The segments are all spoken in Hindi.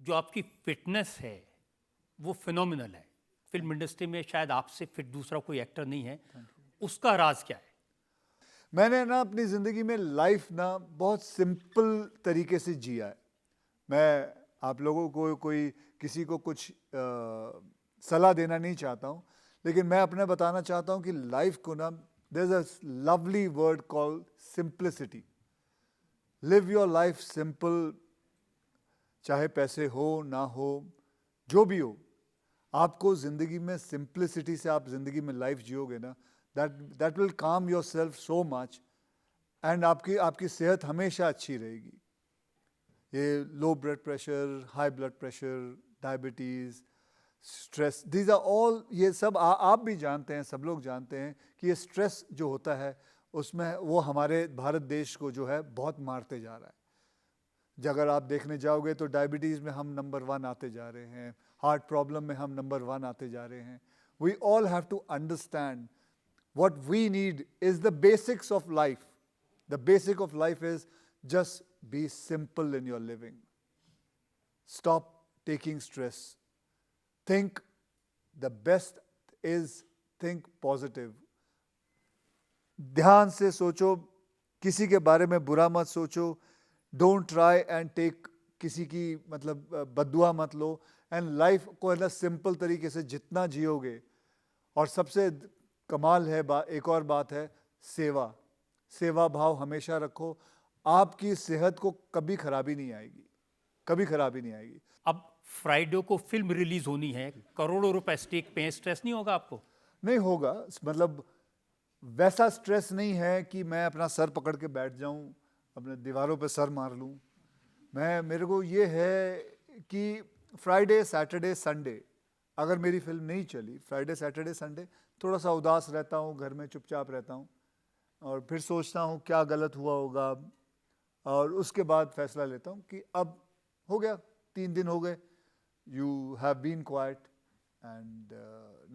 जो आपकी फिटनेस है वो फिनोमिनल है। फिल्म इंडस्ट्री में शायद आपसे फिट दूसरा कोई एक्टर नहीं है, उसका राज क्या है? मैंने ना अपनी ज़िंदगी में लाइफ ना बहुत सिंपल तरीके से जिया है। मैं आप लोगों को किसी को कुछ सलाह देना नहीं चाहता हूँ, लेकिन मैं अपने बताना चाहता हूँ कि लाइफ को ना there is a lovely word called simplicity. Live your life simple, चाहे पैसे हो ना हो, जो भी हो, आपको ज़िंदगी में सिंप्लिसिटी से आप ज़िंदगी में लाइफ जियोगे ना, that will calm your self so much, and आपकी आपकी सेहत हमेशा अच्छी रहेगी। ये low blood pressure, high blood pressure, diabetes, stress, these are all, ये सब आप भी जानते हैं, सब लोग जानते हैं कि ये स्ट्रेस जो होता है उसमें वो हमारे भारत देश को जो है बहुत मारते जा रहा है। अगर आप देखने जाओगे तो डायबिटीज़ में हम नंबर 1 आते जा रहे हैं, हार्ट प्रॉब्लम में हम नंबर 1 आते जा रहे हैं। We all have to understand what we need is the basics of life. The basic of life is just be simple in your living. Stop taking stress. Think the best is think positive. ध्यान से सोचो, किसी के बारे में बुरा मत सोचो. Don't try and take किसी की मतलब बद्दुआ मत लो. एंड लाइफ को है ना सिंपल तरीके से जितना जियोगे, और सबसे कमाल है एक और बात है सेवा भाव हमेशा रखो, आपकी सेहत को कभी खराबी नहीं आएगी, कभी खराबी नहीं आएगी। अब फ्राइडे को फिल्म रिलीज होनी है, करोड़ों रुपए स्टेक पे, स्ट्रेस नहीं होगा आपको? नहीं होगा, मतलब वैसा स्ट्रेस नहीं है कि मैं अपना सर पकड़ के बैठ जाऊं, अपने दीवारों पे सर मार लूं। मेरे को ये है कि फ्राइडे सैटरडे संडे अगर मेरी फिल्म नहीं चली, फ्राइडे सैटरडे संडे थोड़ा सा उदास रहता हूँ, घर में चुपचाप रहता हूँ, और फिर सोचता हूँ क्या गलत हुआ होगा, और उसके बाद फैसला लेता हूँ कि अब हो गया, 3 दिन हो गए, you have been quiet, and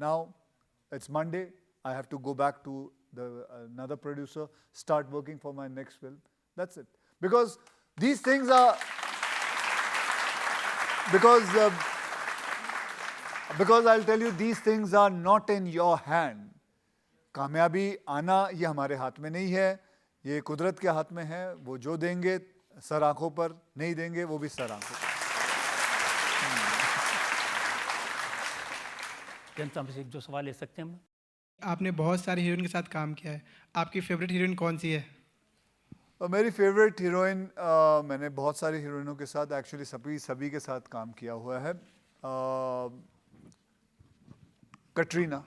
now it's Monday, I have to go back to another producer, start working for my next film. That's it. Because these things are because I'll tell you, these things are not in your hand. कामयाबी आना ये हमारे हाथ में नहीं है, ये कुदरत के हाथ में है। वो जो देंगे सर आंखों पर, नहीं देंगे वो भी सर आंखों पर। जनता में से एक जो सवाल ले सकते हैं हम? आपने बहुत सारी हीरोइन के साथ काम किया है, आपकी फेवरेट हीरोइन कौन सी है? मेरी फेवरेट हीरोइन, मैंने बहुत सारी हीरोइनों के साथ एक्चुअली सभी के साथ काम किया हुआ है। कटरीना।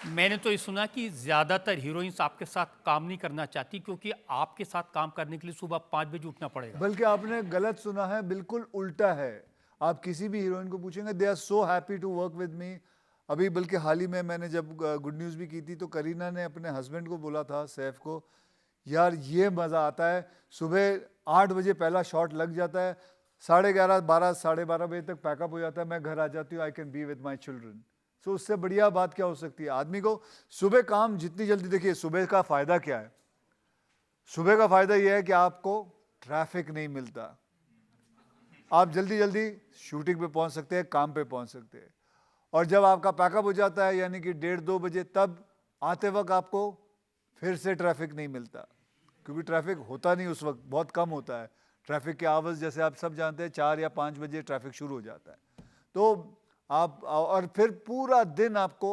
मैंने तो ये सुना कि ज़्यादातर हीरोइंस आपके साथ काम नहीं करना चाहती क्योंकि आपके साथ काम करने के लिए सुबह 5 बजे उठना पड़ेगा। बल्कि आपने गलत सुना है, बिल्कुल उल्टा है। आप किसी भी हीरोइन को पूछेंगे, they are so happy to work with me. अभी बल्कि हाल ही में मैंने जब गुड न्यूज़ भी की थी तो करीना ने अपने हस्बैंड को बोला था, सैफ को, यार ये मज़ा आता है, सुबह 8 बजे पहला शॉट लग जाता है, 11:30 साढ़े 12 बजे तक पैकअप हो जाता है, मैं घर आ जाती हूँ, I can be with my children. So उससे बढ़िया बात क्या हो सकती है? आदमी को सुबह काम जितनी जल्दी, देखिए सुबह का फ़ायदा क्या है? सुबह का फ़ायदा यह है कि आपको ट्रैफिक नहीं मिलता, आप जल्दी जल्दी शूटिंग पे पहुंच सकते हैं, काम पे पहुंच सकते हैं। और जब आपका पैकअप हो जाता है यानी कि 1:30-2 बजे, तब आते वक्त आपको फिर से ट्रैफिक नहीं मिलता, क्योंकि ट्रैफिक होता नहीं उस वक्त, बहुत कम होता है। ट्रैफिक के आवर्स जैसे आप सब जानते हैं 4 या 5 बजे ट्रैफिक शुरू हो जाता है, तो आप, और फिर पूरा दिन आपको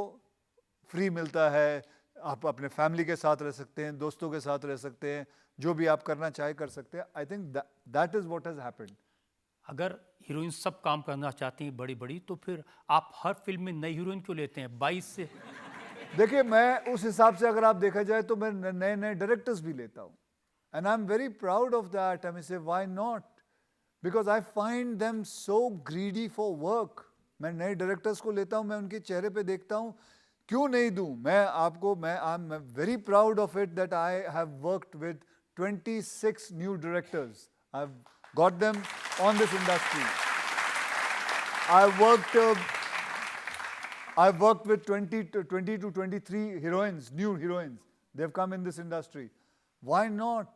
फ्री मिलता है, आप अपने फैमिली के साथ रह सकते हैं, दोस्तों के साथ रह सकते हैं, जो भी आप करना चाहे कर सकते हैं। I think that is what has happened. अगर हीरोइन सब काम करना चाहती हैं बड़ी बड़ी, तो फिर आप हर फिल्म में नई हीरोइन क्यों लेते हैं? 22 से देखिए, मैं उस हिसाब से अगर आप देखा जाए तो मैं नए नए डायरेक्टर्स भी लेता हूँ, and I am very proud of that. I mean say why not, because I find them so greedy for work. मैं नए डायरेक्टर्स को लेता हूँ, मैं उनके चेहरे पे देखता हूँ, क्यों नहीं दूँ मैं आपको। आई am very proud of it that I have worked with 26 new directors. I have got them on this industry. I've worked with 20 to 23 heroines, new heroines. they've come in this industry. Why not?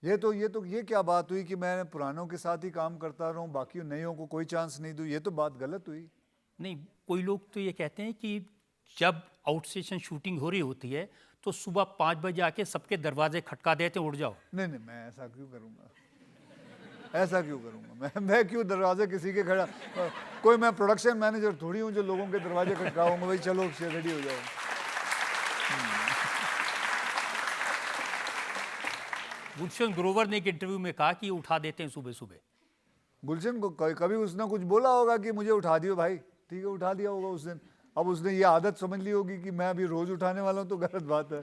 ये क्या बात हुई कि मैं पुरानों के साथ ही काम करता रहूं, बाकी नयों को कोई चांस नहीं दूं? ये तो बात गलत हुई। नहीं, कोई लोग तो ये कहते हैं कि जब आउट स्टेशन शूटिंग हो रही होती है तो सुबह 5 बजे आके सबके दरवाजे खटका देते हैं, उठ जाओ। नहीं, मैं ऐसा क्यों करूंगा? ऐसा क्यों करूंगा? मैं क्यों दरवाजे किसी के खड़ा? कोई मैं प्रोडक्शन मैनेजर थोड़ी हूँ जो लोगों के दरवाजे खटकाऊंगा, भाई चलो रेडी हो जाओ। गुलशन ग्रोवर ने एक इंटरव्यू में कहा कि ये उठा देते हैं सुबह सुबह। गुलशन को कभी उसने कुछ बोला होगा कि मुझे उठा दियो भाई, ठीक है, उठा दिया होगा उस दिन। अब उसने ये आदत समझ ली होगी कि मैं अभी रोज उठाने वाला हूँ, तो गलत बात है।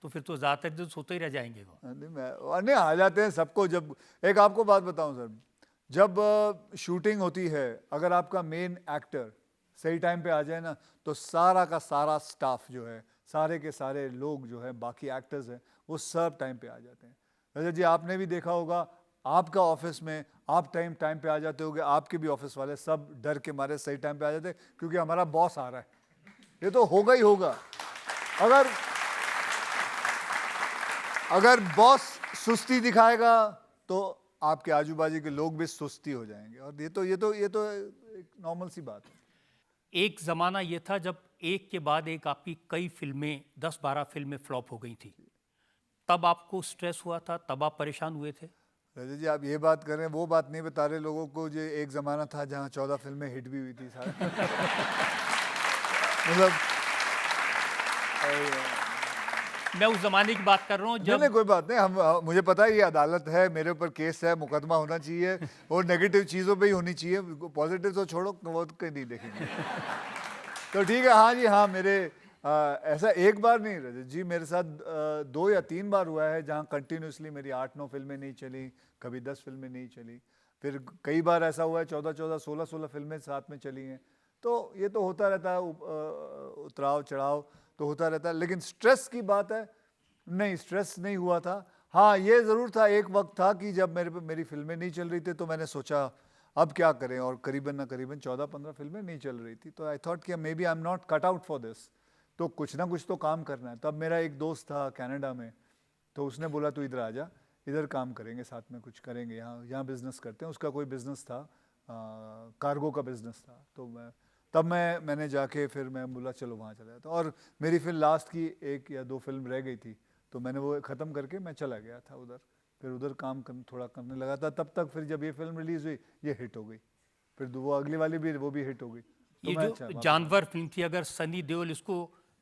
तो फिर तो ज़्यादातर दिन सोते ही रह जाएंगे वो। नहीं, आ जाते हैं सबको। जब एक आपको बात बताऊं सर, जब शूटिंग होती है, अगर आपका मेन एक्टर सही टाइम पे आ जाए ना, तो सारा का सारा स्टाफ जो है, सारे के सारे लोग जो है, बाकी एक्टर्स हैं, वो सब टाइम पे आ जाते हैं। रजत जी, आपने भी देखा होगा, आपका ऑफिस में आप टाइम पे आ जाते होगे, आपके भी ऑफिस वाले सब डर के मारे सही टाइम पे आ जाते हैं, क्योंकि हमारा बॉस आ रहा है। ये तो होगा ही होगा। अगर बॉस सुस्ती दिखाएगा तो आपके आजू बाजू के लोग भी सुस्ती हो जाएंगे, और ये तो एक नॉर्मल सी बात है। एक ज़माना ये था जब एक के बाद एक आपकी कई फिल्में, 10-12 फिल्में फ्लॉप हो गई थी, तब आपको स्ट्रेस हुआ था, तब आप परेशान हुए थे? रजत जी, आप ये बात कर रहे हैं, वो बात नहीं बता रहे लोगों को जो एक ज़माना था जहाँ 14 फिल्में हिट भी हुई थी सारे। मतलब मैं उस जमाने की बात कर रहा हूँ जब नहीं, कोई बात नहीं। मुझे पता है ये अदालत है, मेरे ऊपर केस है, मुकदमा होना चाहिए, और नेगेटिव चीज़ों पे ही होनी चाहिए, पॉजिटिव तो छोड़ो, वो तो कहीं नहीं देखेंगे। तो ठीक है। हाँ जी, हाँ, मेरे ऐसा एक बार नहीं रजत जी, मेरे साथ 2 या 3 बार हुआ है जहाँ कंटिन्यूसली मेरी 8-9 फिल्में नहीं चली, कभी 10 फिल्में नहीं चली। फिर कई बार ऐसा हुआ है 14-14, 16-16 फिल्में साथ में चली हैं। तो ये तो होता रहता है, उतराव चढ़ाव तो होता रहता है। लेकिन स्ट्रेस की बात है, नहीं, स्ट्रेस नहीं हुआ था। हाँ, ये ज़रूर था, एक वक्त था कि जब मेरी फिल्में नहीं चल रही थी, तो मैंने सोचा अब क्या करें, और करीबन 14-15 फिल्में नहीं चल रही थी। तो आई थॉट कि maybe I am not cut out for this, तो कुछ ना कुछ तो काम करना है। तब मेरा एक दोस्त था कनाडा में, तो उसने बोला तू इधर आ जा, इधर काम करेंगे, साथ में कुछ करेंगे, यहाँ बिज़नेस करते हैं। उसका कोई बिज़नेस था, कार्गो का बिज़नेस था। तो मैंने जाके फिर मैं बोला चलो वहाँ चला जाता। और मेरी फिर लास्ट की 1 या 2 फिल्म रह गई थी, तो मैंने वो ख़त्म करके मैं चला गया था उधर। फिर उधर काम थोड़ा करने लगा था। तब तक फिर जब ये फिल्म रिलीज़ हुई, ये हिट हो गई। फिर वो अगली वाली भी, वो भी हिट हो गई। तो ये जो जानवर फिल्म थी, अगर सनी देओल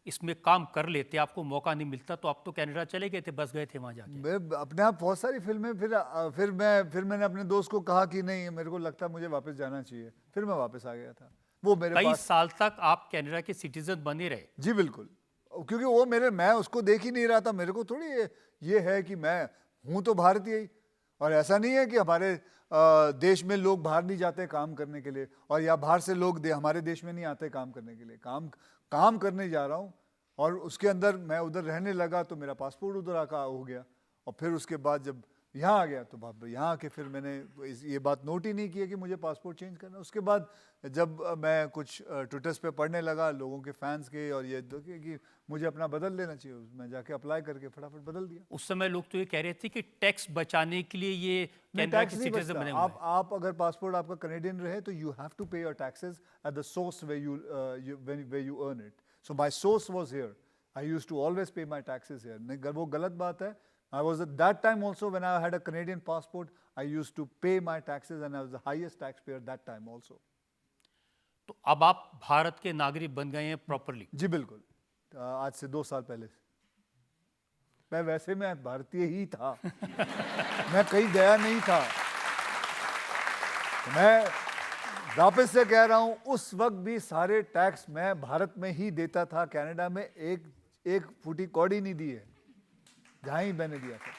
इसमें काम कर लेते, आपको मौका नहीं मिलता, तो आप तो कनाडा चले गए थे, बस गए थे वहाँ जाके। मैं अपने आप बहुत सारी फिल्में, फिर मैंने अपने दोस्त को कहा कि नहीं, मेरे को लगता मुझे वापस जाना चाहिए। फिर मैं वापस आ गया था। वो मेरे कई पास साल तक आप कनाडा के सिटीजन बने रहे। जी बिल्कुल, क्योंकि वो मैं उसको देख ही नहीं रहा था। मेरे को थोड़ी ये है कि मैं हूँ तो भारतीय ही, और ऐसा नहीं है कि हमारे देश में लोग बाहर नहीं जाते काम करने के लिए, और या बाहर से लोग हमारे देश में नहीं आते काम करने के लिए। काम करने जा रहा हूँ, और उसके अंदर मैं उधर रहने लगा, तो मेरा पासपोर्ट उधर आका हो गया। और फिर उसके बाद जब यहाँ आ गया, तो यहाँ आके फिर मैंने ये बात नोट ही नहीं की है कि मुझे पासपोर्ट चेंज करना। उसके बाद जब मैं कुछ ट्विटर्स पे पढ़ने लगा लोगों के फैंस के, और ये कि मुझे अपना बदल लेना चाहिए, मैं जाके अप्लाई करके फटाफट बदल दिया। उस समय लोग तो ये कह रहे थे कि टैक्स बचाने के लिए ये कनाडा के सिटीजन बने हुए हैं। आप अगर पासपोर्ट आपका कनेडियन रहे, तो you have to pay your taxes at the source way you earn it. So my source was here, I used to always pay my taxes here. नहीं, वो गलत बात है। I was at that time also, when I had a Canadian passport, I used to pay my taxes, and I was the highest taxpayer that time also. तो अब आप भारत के नागरिक बन गए हैं प्रॉपरली? जी बिल्कुल, आज से 2 साल पहले से। मैं भारतीय ही था। मैं कहीं गया नहीं था। तो मैं वापस से कह रहा हूं, उस वक्त भी सारे टैक्स मैं भारत में ही देता था। कनाडा में एक फूटी कौड़ी नहीं दी है, जहाँ ही मैंने दिया था।